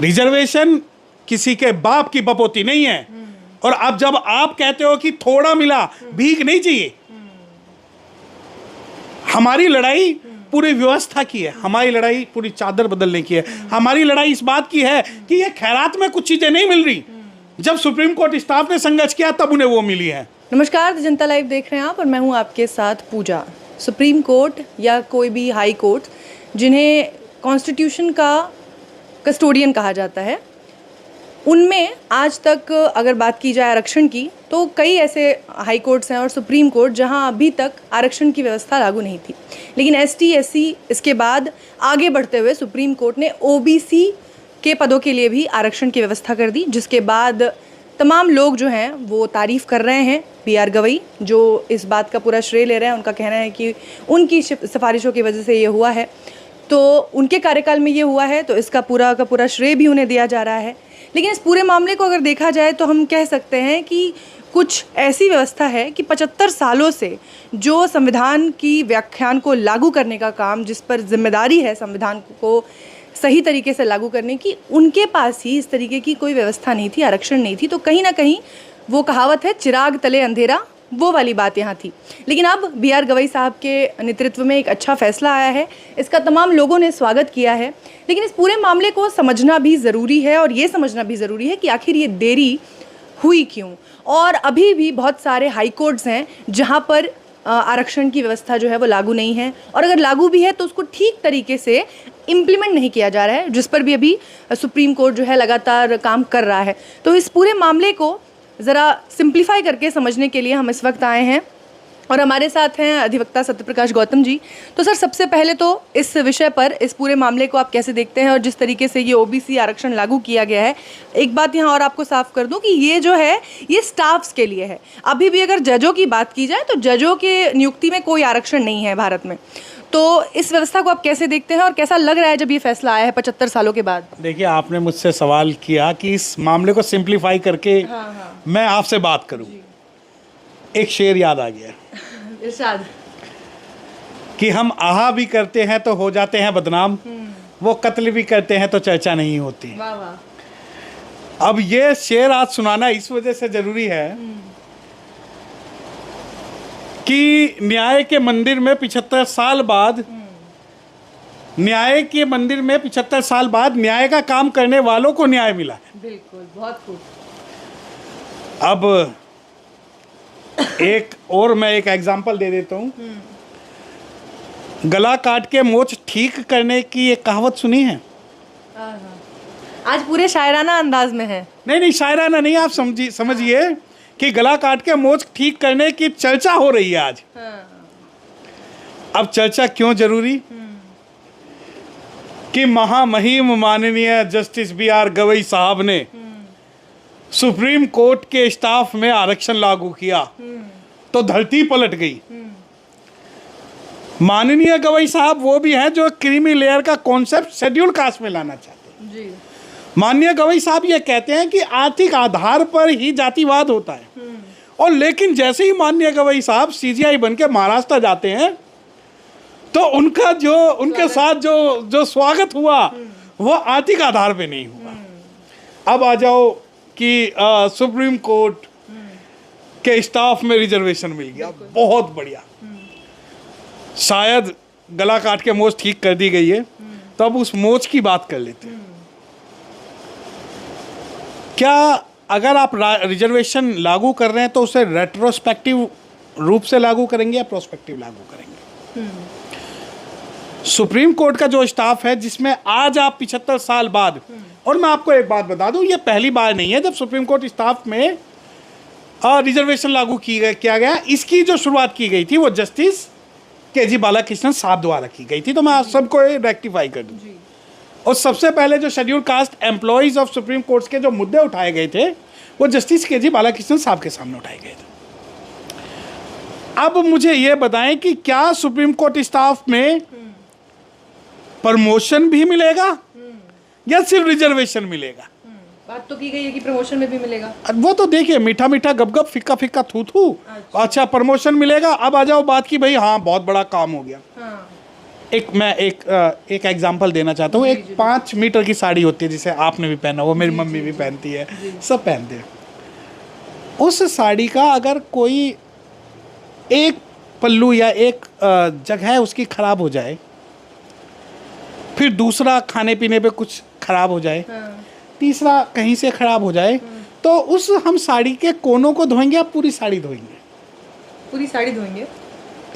Reservation किसी के बाप की बपोती नहीं है। और अब जब आप कहते हो कि थोड़ा मिला, भीख नहीं चाहिए। हमारी लड़ाई पूरी व्यवस्था की है, हमारी लड़ाई पूरी चादर बदलने की है, हमारी लड़ाई इस बात की है कि ये खैरात में कुछ चीजें नहीं मिल रही। जब सुप्रीम कोर्ट स्टाफ ने संघर्ष किया तब उन्हें वो मिली है। नमस्कार, जनता लाइव देख रहे हैं आप और मैं हूं आपके साथ पूजा। सुप्रीम कोर्ट या कोई भी हाई कोर्ट, जिन्हें कॉन्स्टिट्यूशन का कस्टोडियन कहा जाता है, उनमें आज तक अगर बात की जाए आरक्षण की तो कई ऐसे हाई कोर्ट्स हैं और सुप्रीम कोर्ट जहां अभी तक आरक्षण की व्यवस्था लागू नहीं थी। लेकिन एसटी एससी इसके बाद आगे बढ़ते हुए सुप्रीम कोर्ट ने ओबीसी के पदों के लिए भी आरक्षण की व्यवस्था कर दी, जिसके बाद तमाम लोग जो हैं वो तारीफ़ कर रहे हैं। पीआर गवई जो इस बात का पूरा श्रेय ले रहे हैं, उनका कहना है कि उनकी सिफारिशों की वजह से ये हुआ है, तो उनके कार्यकाल में ये हुआ है, तो इसका पूरा का पूरा श्रेय भी उन्हें दिया जा रहा है। लेकिन इस पूरे मामले को अगर देखा जाए तो हम कह सकते हैं कि कुछ ऐसी व्यवस्था है कि 75 सालों से जो संविधान की व्याख्यान को लागू करने का काम, जिस पर जिम्मेदारी है संविधान को सही तरीके से लागू करने की, उनके पास ही इस तरीके की कोई व्यवस्था नहीं थी, आरक्षण नहीं थी। तो कहीं ना कहीं वो कहावत है, चिराग तले अंधेरा, वो वाली बात यहाँ थी। लेकिन अब बीआर गवई साहब के नेतृत्व में एक अच्छा फैसला आया है, इसका तमाम लोगों ने स्वागत किया है। लेकिन इस पूरे मामले को समझना भी ज़रूरी है और ये समझना भी ज़रूरी है कि आखिर ये देरी हुई क्यों। और अभी भी बहुत सारे हाई कोर्ट्स हैं जहाँ पर आरक्षण की व्यवस्था जो है वो लागू नहीं है, और अगर लागू भी है तो उसको ठीक तरीके से इम्प्लीमेंट नहीं किया जा रहा है, जिस पर भी अभी सुप्रीम कोर्ट जो है लगातार काम कर रहा है। तो इस पूरे मामले को ज़रा सिंप्लीफाई करके समझने के लिए हम इस वक्त आए हैं और हमारे साथ हैं अधिवक्ता सत्यप्रकाश गौतम जी। तो सर, सबसे पहले तो इस विषय पर, इस पूरे मामले को आप कैसे देखते हैं और जिस तरीके से ये ओबीसी आरक्षण लागू किया गया है, एक बात यहाँ और आपको साफ कर दूं कि ये जो है ये स्टाफ्स के लिए है। अभी भी अगर जजों की बात की जाए तो जजों के नियुक्ति में कोई आरक्षण नहीं है भारत में। तो इस व्यवस्था को आप कैसे देखते हैं और कैसा लग रहा है जब ये फैसला आया है 75 सालों के बाद? देखिए, आपने मुझसे सवाल किया कि इस मामले को सिंप्लीफाई करके मैं आपसे बात करूं। एक शेर याद आ गया, इरशाद, कि हम आहा भी करते हैं तो हो जाते हैं बदनाम, वो कत्ल भी करते हैं तो चर्चा नहीं होती। वाह वाह। अब ये शेर आज सुनाना इस वजह से जरूरी है कि न्याय के मंदिर में 75 साल बाद, न्याय के मंदिर में 75 साल बाद न्याय का काम करने वालों को न्याय मिला है। बिल्कुल, बहुत खूब। अब एक और मैं एक एग्जांपल दे देता हूँ। गला काट के मोच ठीक करने की एक कहावत सुनी है? आज पूरे शायराना अंदाज में है। नहीं, शायराना नहीं, आप समझिए कि गला काट के मोच ठीक करने की चर्चा हो रही है आज। अब चर्चा क्यों जरूरी? कि महामहिम माननीय जस्टिस बीआर गवई साहब ने सुप्रीम कोर्ट के स्टाफ में आरक्षण लागू किया तो धरती पलट गई। माननीय गवई साहब वो भी हैं जो क्रीमी लेयर का कॉन्सेप्ट शेड्यूल कास्ट में लाना चाहते हैं जी। माननीय गवई साहब ये कहते हैं कि आर्थिक आधार पर ही जातिवाद होता है, और लेकिन जैसे ही माननीय गवई साहब सीजीआई बन के महाराष्ट्र जाते हैं तो उनका जो उनके साथ जो स्वागत हुआ वो आर्थिक आधार पे नहीं हुआ। अब आ जाओ कि सुप्रीम कोर्ट के स्टाफ में रिजर्वेशन मिल गया, बहुत बढ़िया। शायद गला काट के मोच ठीक कर दी गई है, तो अब उस मोच की बात कर लेते हैं। क्या अगर आप रिजर्वेशन लागू कर रहे हैं तो उसे रेट्रोस्पेक्टिव रूप से लागू करेंगे या प्रोस्पेक्टिव लागू करेंगे? सुप्रीम कोर्ट का जो स्टाफ है, जिसमें आज आप 75 साल बाद, और मैं आपको एक बात बता दूं, ये पहली बार नहीं है जब सुप्रीम कोर्ट स्टाफ में रिजर्वेशन लागू किया गया। इसकी जो शुरुआत की गई थी वो जस्टिस के.जी. बालाकृष्णन साहब द्वारा की गई थी, तो मैं आप सबको रेक्टिफाई कर दूं। और सबसे पहले जो schedule caste employees of supreme court के जो मुद्दे उठाए गए थे वो जस्टिस के.जी. बालाकृष्णन साहब के सामने उठाए गए थे। अब मुझे ये बताएं कि क्या सुप्रीम कोर्ट स्टाफ में प्रमोशन भी मिलेगा या सिर्फ रिजर्वेशन मिलेगा? बात तो की गई है कि प्रमोशन में भी मिलेगा। वो तो देखिए, मीठा मीठा गप गप, फिक्का फिक्का थू थू। अच्छा, प्रमोशन मिलेगा। अब आ जाओ बात की, भाई हाँ बहुत बड़ा काम हो गया। एक एग्जांपल देना चाहता हूँ। एक 5 मीटर की साड़ी होती है जिसे आपने भी पहना, वो मेरी मम्मी भी पहनती है, सब पहनते हैं। उस साड़ी का अगर कोई एक पल्लू या एक जगह उसकी खराब हो जाए, फिर दूसरा खाने पीने पे कुछ खराब हो जाए, तीसरा कहीं से खराब हो जाए, तो उस हम साड़ी के कोनों को धोएंगे या पूरी साड़ी धोएंगे? पूरी साड़ी धोएंगे।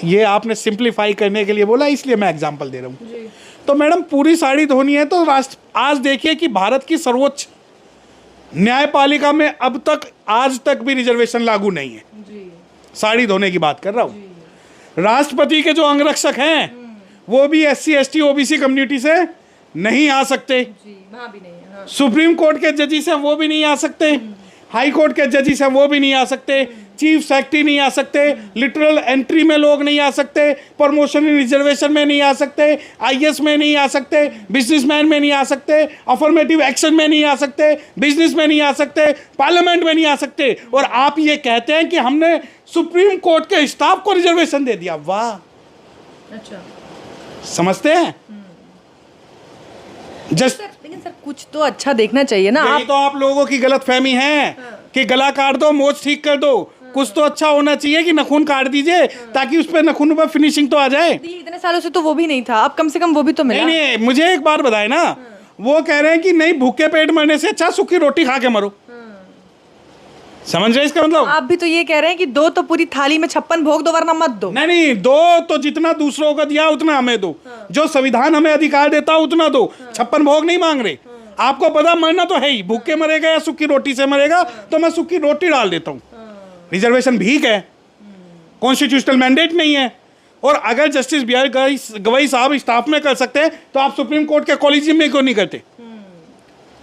ये आपने सिंप्लीफाई करने के लिए बोला, इसलिए मैं एग्जांपल दे रहा हूँ। तो मैडम पूरी साड़ी धोनी है तो आज देखिए कि भारत की सर्वोच्च न्यायपालिका में अब तक आज तक भी रिजर्वेशन लागू नहीं है। साड़ी धोने की बात कर रहा हूँ। राष्ट्रपति के जो अंगरक्षक हैं वो भी SC ST OBC कम्युनिटी से नहीं आ सकते। वहाँ भी नहीं है। हाँ। सुप्रीम कोर्ट के जजेस हैं वो भी नहीं आ सकते, हाई कोर्ट के जजेस हैं वो भी नहीं आ सकते, चीफ सेक्रेटरी नहीं आ सकते, लिटरल एंट्री में लोग नहीं आ सकते, प्रमोशन रिजर्वेशन में नहीं आ सकते, IAS में नहीं आ सकते, बिजनेसमैन में नहीं आ सकते, अफर्मेटिव एक्शन में नहीं आ सकते, बिजनेस में नहीं आ सकते, पार्लियामेंट में नहीं आ सकते, और आप ये कहते हैं कि हमने सुप्रीम कोर्ट के स्टाफ को रिजर्वेशन दे दिया। वाह, अच्छा, समझते हैं? जस्ट लेकिन सर कुछ तो अच्छा देखना चाहिए ना। यही तो आप लोगों की गलत फहमी है कि गला काट दो, मोच ठीक कर दो। कुछ तो अच्छा होना चाहिए कि नखून काट दीजिए ताकि उस पर नखून पर फिनिशिंग तो आ जाए। इतने सालों से तो वो भी नहीं था, अब कम से कम वो भी तो मिला। नहीं, मुझे एक बात बताए ना, वो कह रहे हैं कि नहीं, भूखे पेट मरने से अच्छा सूखी रोटी खा के मरो। समझ रहे इसका मतलब? आप भी तो ये कह रहे हैं कि दो तो पूरी थाली में 56 भोग दो वरना मत दो। नहीं, दो तो जितना दूसरों को दिया उतना हमें दो। जो संविधान हमें अधिकार देता उतना दो। 56 भोग नहीं मांग रहे। आपको पता मरना तो है ही, भूखे मरेगा या सूखी रोटी से मरेगा, तो मैं सूखी रोटी डाल देता हूँ। रिजर्वेशन भीख है, कॉन्स्टिट्यूशनल मैंडेट नहीं है। और अगर जस्टिस BR गवई साहब स्टाफ में कर सकते हैं तो आप सुप्रीम कोर्ट के कॉलेजियम में क्यों नहीं करते?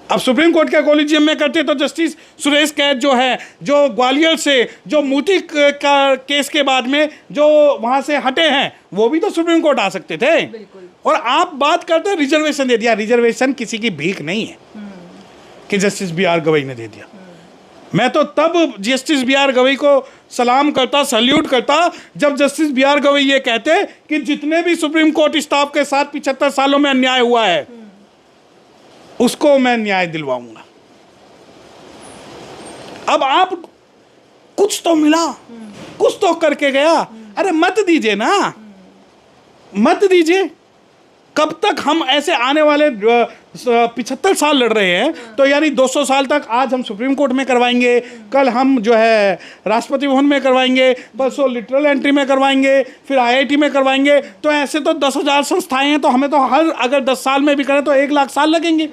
अब सुप्रीम कोर्ट के कॉलेजियम में करते तो जस्टिस सुरेश कैद जो है, जो ग्वालियर से जो मोती का केस के बाद में जो वहां से हटे हैं, वो भी तो सुप्रीम कोर्ट आ सकते थे। और आप बात करते हैं रिजर्वेशन दे दिया। रिजर्वेशन किसी की भीख नहीं है कि जस्टिस BR गवई ने दे दिया। मैं तो तब जस्टिस BR गवई को सलाम करता, सल्यूट करता, जब जस्टिस BR गवई ये कहते कि जितने भी सुप्रीम कोर्ट स्टाफ के साथ 75 सालों में अन्याय हुआ है उसको मैं न्याय दिलवाऊंगा। अब आप कुछ तो मिला, कुछ तो करके गया। अरे मत दीजिए ना, मत दीजिए। कब तक हम ऐसे आने वाले 75 साल लड़ रहे हैं, तो यानी 200 साल तक आज हम सुप्रीम कोर्ट में करवाएंगे, कल हम जो है राष्ट्रपति भवन में करवाएंगे, परसों लिटरल एंट्री में करवाएंगे, फिर IIT में करवाएंगे। तो ऐसे तो 10,000 संस्थाएं हैं, तो हमें तो हर अगर 10 साल में भी करें तो 1 लाख साल लगेंगे।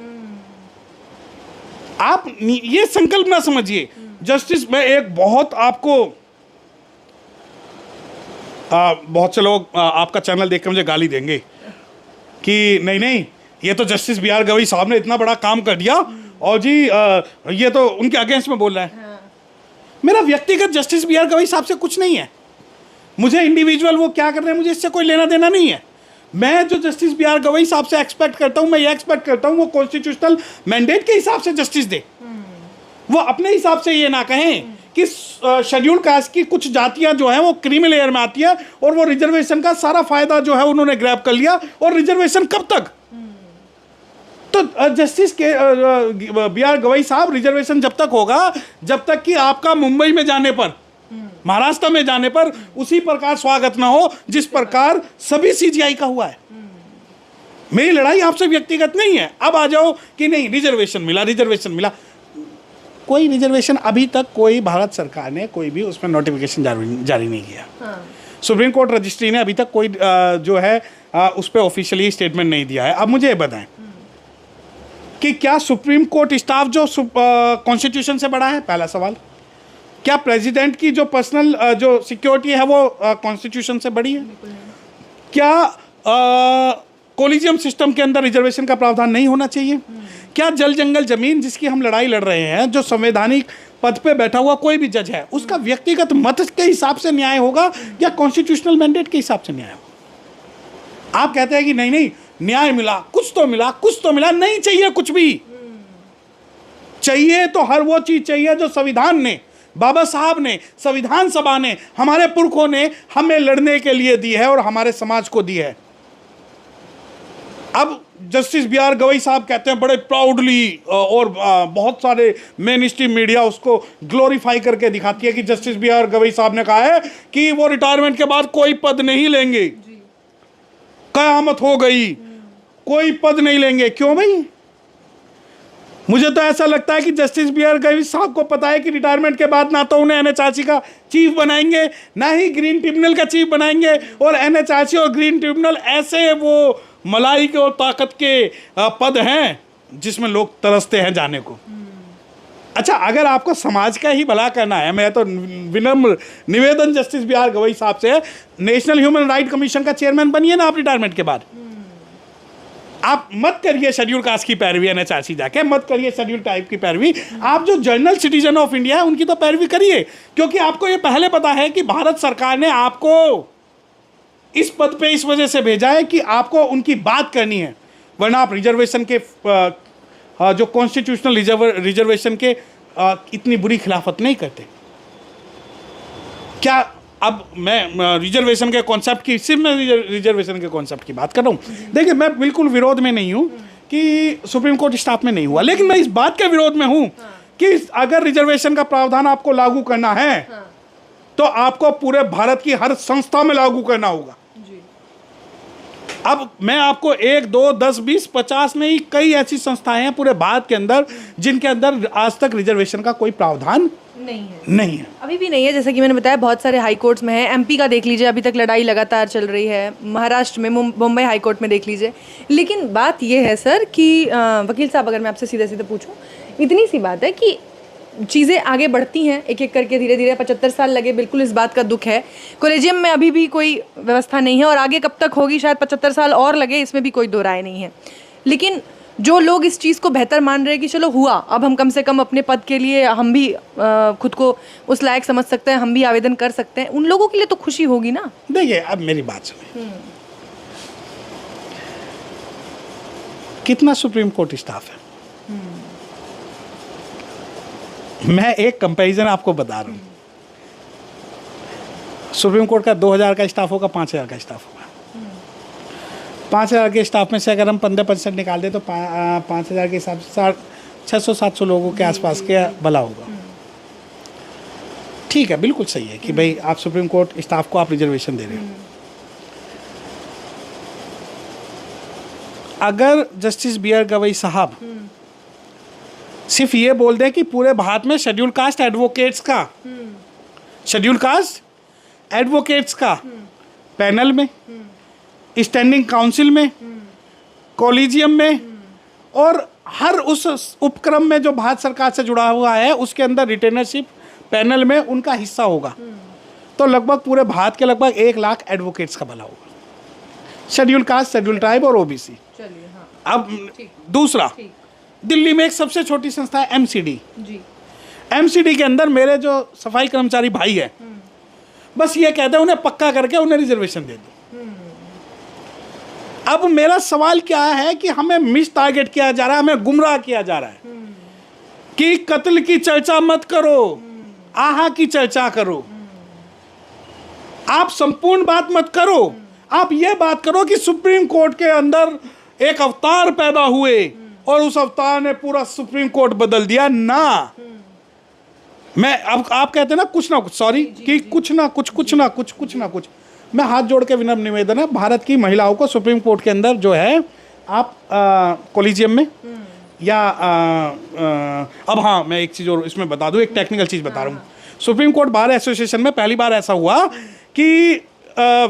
आप ये संकल्प ना समझिए। जस्टिस में एक बहुत आपको बहुत से लोग आपका चैनल देख के मुझे गाली देंगे कि नहीं ये तो जस्टिस BR गवई साहब ने इतना बड़ा काम कर दिया और जी ये तो उनके अगेंस्ट में बोल रहा है। मेरा व्यक्तिगत जस्टिस BR गवई साहब से कुछ नहीं है। मुझे इंडिविजुअल वो क्या कर रहे हैं मुझे इससे कोई लेना देना नहीं है। मैं जो जस्टिस BR गवई साहब से एक्सपेक्ट करता हूँ, मैं ये एक्सपेक्ट करता हूँ वो कॉन्स्टिट्यूशनल मैंडेट के हिसाब से जस्टिस दे। वो अपने हिसाब से ये ना कहें कि शेड्यूल कास्ट की कुछ जातियां जो हैं वो क्रीमी लेयर में आती है और वो रिजर्वेशन का सारा फायदा जो है उन्होंने ग्रैब कर लिया। और रिजर्वेशन कब तक? तो जस्टिस के BR गवई साहब, रिजर्वेशन जब तक होगा जब तक कि आपका मुंबई में जाने पर, महाराष्ट्र में जाने पर उसी प्रकार स्वागत ना हो जिस प्रकार सभी CGI का हुआ है। मेरी लड़ाई आपसे व्यक्तिगत नहीं है। अब आ जाओ कि नहीं रिजर्वेशन मिला, रिजर्वेशन मिला। कोई रिजर्वेशन अभी तक कोई भारत सरकार ने कोई भी उसमें नोटिफिकेशन जारी नहीं किया। सुप्रीम कोर्ट रजिस्ट्री ने अभी तक कोई जो है उस पर ऑफिशियली स्टेटमेंट नहीं दिया है। अब मुझे ये बताएं कि क्या सुप्रीम कोर्ट स्टाफ जो कॉन्स्टिट्यूशन से बड़ा है? पहला सवाल। क्या प्रेसिडेंट की जो पर्सनल जो सिक्योरिटी है वो कॉन्स्टिट्यूशन से बड़ी है? क्या कोलिजियम सिस्टम के अंदर रिजर्वेशन का प्रावधान नहीं होना चाहिए? क्या जल जंगल जमीन जिसकी हम लड़ाई लड़ रहे हैं, जो संवैधानिक पद पे बैठा हुआ कोई भी जज है, उसका व्यक्तिगत मत के हिसाब से न्याय होगा या कॉन्स्टिट्यूशनल मैंडेट के हिसाब से न्याय होगा? आप कहते हैं कि नहीं न्याय मिला, कुछ तो मिला, कुछ तो मिला। नहीं चाहिए कुछ भी। चाहिए तो हर वो चीज चाहिए जो संविधान ने, बाबा साहब ने, संविधान सभा ने, हमारे पुरखों ने हमें लड़ने के लिए दी है और हमारे समाज को दी है। अब जस्टिस बी आर गवई साहब कहते हैं बड़े प्राउडली, और बहुत सारे मेन स्ट्रीम मीडिया उसको ग्लोरीफाई करके दिखाती है कि जस्टिस बी आर गवई साहब ने कहा है कि वो रिटायरमेंट के बाद कोई पद नहीं लेंगे, कयामत हो गई, कोई पद नहीं लेंगे। क्यों भाई? मुझे तो ऐसा लगता है कि जस्टिस बी आर गवई साहब को पता है कि रिटायरमेंट के बाद ना तो उन्हें एनएचआरसी का चीफ बनाएंगे, ना ही ग्रीन ट्रिब्यूनल का चीफ बनाएंगे, और एनएचआरसी और ग्रीन ट्रिब्यूनल ऐसे वो मलाई के और ताकत के पद हैं जिसमें लोग तरसते हैं जाने को। अच्छा, अगर आपको समाज का ही भला करना है, मैं तो विनम्र निवेदन जस्टिस बी आर गवई साहब से, नेशनल ह्यूमन राइट कमीशन का चेयरमैन बनिए ना आप रिटायरमेंट के बाद। आप मत करिए शेड्यूल कास्ट की पैरवी एनएचआरसी जाके, मत करिए शेड्यूल टाइप की पैरवी, आप जो जनरल सिटीजन ऑफ इंडिया है उनकी तो पैरवी करिए, क्योंकि आपको ये पहले पता है कि भारत सरकार ने आपको इस पद पे इस वजह से भेजा है कि आपको उनकी बात करनी है, वरना आप रिजर्वेशन के जो कॉन्स्टिट्यूशनल रिजर्वेशन के इतनी बुरी खिलाफत नहीं करते। क्या अब मैं रिजर्वेशन के कॉन्सेप्ट की, सिर्फ मैं रिजर्वेशन के कॉन्सेप्ट की बात कर रहा हूँ। देखिए, मैं बिल्कुल विरोध में नहीं हूँ कि सुप्रीम कोर्ट स्टाफ में नहीं हुआ, लेकिन मैं इस बात के विरोध में हूँ कि अगर रिजर्वेशन का प्रावधान आपको लागू करना है तो आपको पूरे भारत की हर संस्था में लागू करना होगा। अब मैं आपको 1, 2, 10, 20, 50 नहीं, कई ऐसी संस्थाएं हैं पूरे भारत के अंदर जिनके अंदर आज तक रिजर्वेशन का कोई प्रावधान नहीं है। अभी भी नहीं है, जैसा कि मैंने बताया बहुत सारे हाई कोर्ट्स में है। एमपी का देख लीजिए, अभी तक लड़ाई लगातार चल रही है। महाराष्ट्र में मुंबई हाई कोर्ट में देख लीजिए। लेकिन बात यह है सर कि वकील साहब, अगर मैं आपसे सीधे सीधे पूछूं, इतनी सी बात है कि चीज़ें आगे बढ़ती हैं एक एक करके, धीरे धीरे। 75 साल लगे, बिल्कुल इस बात का दुख है। कॉलेजियम में अभी भी कोई व्यवस्था नहीं है और आगे कब तक होगी, शायद 75 साल और लगे, इसमें भी कोई दो राय नहीं है। लेकिन जो लोग इस चीज़ को बेहतर मान रहे हैं कि चलो हुआ, अब हम कम से कम अपने पद के लिए हम भी खुद को उस लायक समझ सकते हैं, हम भी आवेदन कर सकते हैं, उन लोगों के लिए तो खुशी होगी ना। देखिए, अब मेरी बात सुनिए, कितना सुप्रीम कोर्ट स्टाफ है? मैं एक कंपैरिजन आपको बता रहा हूँ। सुप्रीम कोर्ट का 2000 का स्टाफ होगा, 5000 का स्टाफ होगा। 5000 के स्टाफ में से अगर हम 15% निकाल दें तो 5000 के हिसाब से 600-700 लोगों के आसपास के भला होगा। ठीक है, बिल्कुल सही है कि भाई आप सुप्रीम कोर्ट स्टाफ को आप रिजर्वेशन दे रहे हो। अगर जस्टिस बी आर गवई साहब सिर्फ ये बोल दें कि पूरे भारत में शेड्यूल कास्ट एडवोकेट्स का पैनल में, स्टैंडिंग काउंसिल में, कॉलेजियम में और हर उस उपक्रम में जो भारत सरकार से जुड़ा हुआ है उसके अंदर रिटेनरशिप पैनल में उनका हिस्सा होगा, तो लगभग पूरे भारत के लगभग 1 लाख एडवोकेट्स का भला होगा, शेड्यूल कास्ट, शेड्यूल ट्राइब और ओबीसी। अब दूसरा, दिल्ली में एक सबसे छोटी संस्था है एमसीडी। एमसीडी के अंदर मेरे जो सफाई कर्मचारी भाई है, बस ये कहते हैं उन्हें पक्का करके उन्हें रिजर्वेशन दे दो। अब मेरा सवाल क्या है कि हमें मिस टारगेट किया जा रहा है, हमें गुमराह किया जा रहा है कि कत्ल की चर्चा मत करो, आहा की चर्चा करो। आप संपूर्ण बात मत करो, आप ये बात करो कि सुप्रीम कोर्ट के अंदर एक अवतार पैदा हुए और उस अवतार ने पूरा सुप्रीम कोर्ट बदल दिया ना। मैं अब आप कहते हैं ना कुछ ना कुछ, सॉरी, कि कुछ ना कुछ, मैं हाथ जोड़ के विनम्र निवेदन है, भारत की महिलाओं को सुप्रीम कोर्ट के अंदर जो है आप कॉलेजियम में या अब हाँ, मैं एक चीज़ और इसमें बता दूं, एक टेक्निकल चीज़ बता रहा हूँ। सुप्रीम कोर्ट बार एसोसिएशन में पहली बार ऐसा हुआ कि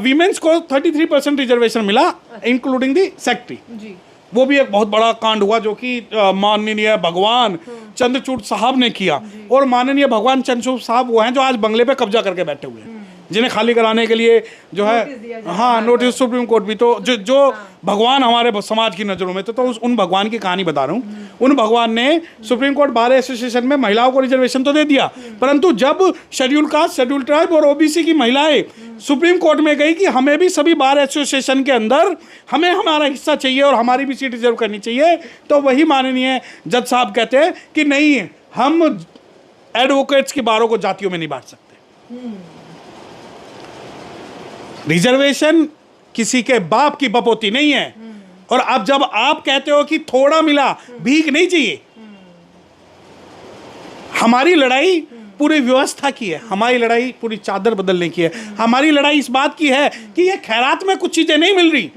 वीमेंस को 33% रिजर्वेशन मिला, इंक्लूडिंग दी सेक्रेटरी। वो भी एक बहुत बड़ा कांड हुआ जो कि माननीय भगवान चंद्रचूड़ साहब ने किया। और माननीय भगवान चंद्रचूड़ साहब वो हैं जो आज बंगले पे कब्जा करके बैठे हुए हैं, जिन्हें खाली कराने के लिए जो है हाँ नोटिस सुप्रीम कोर्ट भी, तो जो भगवान हमारे समाज की नज़रों में तो उन भगवान की कहानी बता रहा हूँ। उन भगवान ने सुप्रीम कोर्ट बार एसोसिएशन में महिलाओं को रिजर्वेशन तो दे दिया, परंतु जब शेड्यूल कास्ट, शेड्यूल ट्राइब और ओबीसी की महिलाएं सुप्रीम कोर्ट में गई कि हमें भी सभी बार एसोसिएशन के अंदर हमें हमारा हिस्सा चाहिए और हमारी भी सीट रिजर्व करनी चाहिए, तो वही माननीय जज साहब कहते हैं कि नहीं, हम एडवोकेट्स की बारों को जातियों में नहीं बांट सकते। रिजर्वेशन किसी के बाप की बपोती नहीं है, और अब जब आप कहते हो कि थोड़ा मिला, भीख नहीं चाहिए। हमारी लड़ाई पूरी व्यवस्था की है, हमारी लड़ाई पूरी चादर बदलने की है, हमारी लड़ाई इस बात की है कि ये खैरात में कुछ चीजें नहीं मिल रही।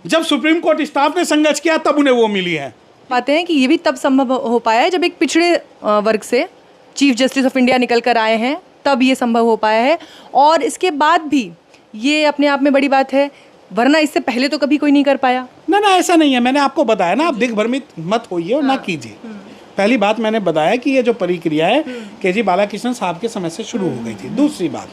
जब सुप्रीम कोर्ट स्टाफ ने संघर्ष किया तब उन्हें वो मिली है। पाते हैं कि ये भी तब संभव हो पाया है जब एक पिछड़े वर्ग से चीफ जस्टिस ऑफ इंडिया निकल कर आए हैं, तब ये संभव हो पाया है। और इसके बाद भी ये अपने आप में बड़ी बात है, वरना इससे पहले तो कभी कोई नहीं कर पाया। ना ऐसा नहीं है, मैंने आपको बताया ना, आप दिग्भ्रमित मत होइए और ना कीजिए। पहली बात मैंने बताया कि ये जो प्रक्रिया है केजी बालाकृष्णन साहब के समय से शुरू हो गई थी। दूसरी बात,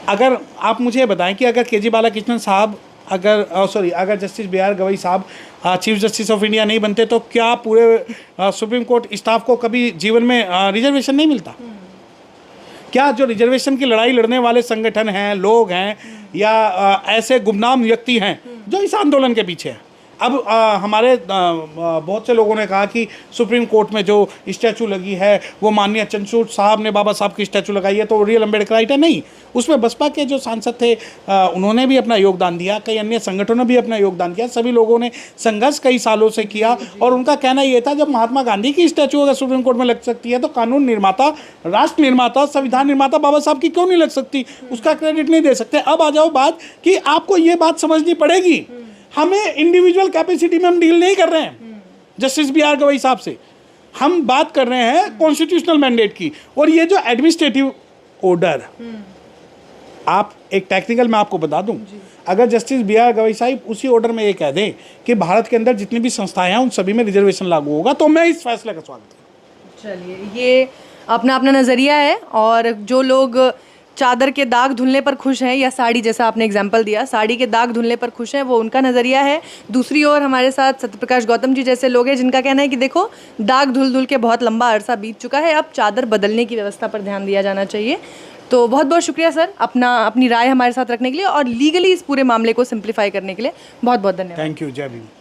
अगर आप मुझे बताएं कि अगर केजी बालाकृष्णन साहब अगर जस्टिस बी आर गवई साहब चीफ जस्टिस ऑफ इंडिया नहीं बनते तो क्या पूरे सुप्रीम कोर्ट स्टाफ को कभी जीवन में रिजर्वेशन नहीं मिलता? क्या जो रिजर्वेशन की लड़ाई लड़ने वाले संगठन हैं, लोग हैं, या ऐसे गुमनाम व्यक्ति हैं जो इस आंदोलन के पीछे हैं? अब हमारे बहुत से लोगों ने कहा कि सुप्रीम कोर्ट में जो स्टैचू लगी है वो माननीय चंद्रचूड़ साहब ने बाबा साहब की स्टैचू लगाई है तो रियल अम्बेडकराइट है। नहीं, उसमें बसपा के जो सांसद थे उन्होंने भी अपना योगदान दिया, कई अन्य संगठनों ने भी अपना योगदान दिया, सभी लोगों ने संघर्ष कई सालों से किया। और उनका कहना ये था जब महात्मा गांधी की स्टैचू अगर सुप्रीम कोर्ट में लग सकती है तो कानून निर्माता, राष्ट्र निर्माता, संविधान निर्माता बाबा साहब की क्यों नहीं लग सकती? उसका क्रेडिट नहीं दे सकते। अब आ जाओ बात कि आपको ये बात समझनी पड़ेगी, हमें इंडिविजुअल कैपेसिटी में हम डील नहीं कर रहे हैं जस्टिस बी आर गवई साहब से, हम बात कर रहे हैं कॉन्स्टिट्यूशनल मैंडेट की। और ये जो एडमिनिस्ट्रेटिव ऑर्डर, आप एक टेक्निकल मैं आपको बता दूं, अगर जस्टिस बी आर गवई साहब उसी ऑर्डर में ये कह दें कि भारत के अंदर जितनी भी संस्थाएं हैं उन सभी में रिजर्वेशन लागू होगा, तो मैं इस फैसले का स्वागत करूँ। चलिए, ये अपना अपना नज़रिया है। और जो लोग चादर के दाग धुलने पर खुश हैं, या साड़ी, जैसा आपने एग्जाम्पल दिया, साड़ी के दाग धुलने पर खुश हैं, वो उनका नज़रिया है। दूसरी ओर हमारे साथ सत्यप्रकाश गौतम जी जैसे लोग हैं जिनका कहना है कि देखो, दाग धुल धुल के बहुत लंबा अरसा बीत चुका है, अब चादर बदलने की व्यवस्था पर ध्यान दिया जाना चाहिए। तो बहुत बहुत शुक्रिया सर, अपनी राय हमारे साथ रखने के लिए और लीगली इस पूरे मामले को सिंप्लीफाई करने के लिए बहुत बहुत धन्यवाद। Thank you. जय भीम।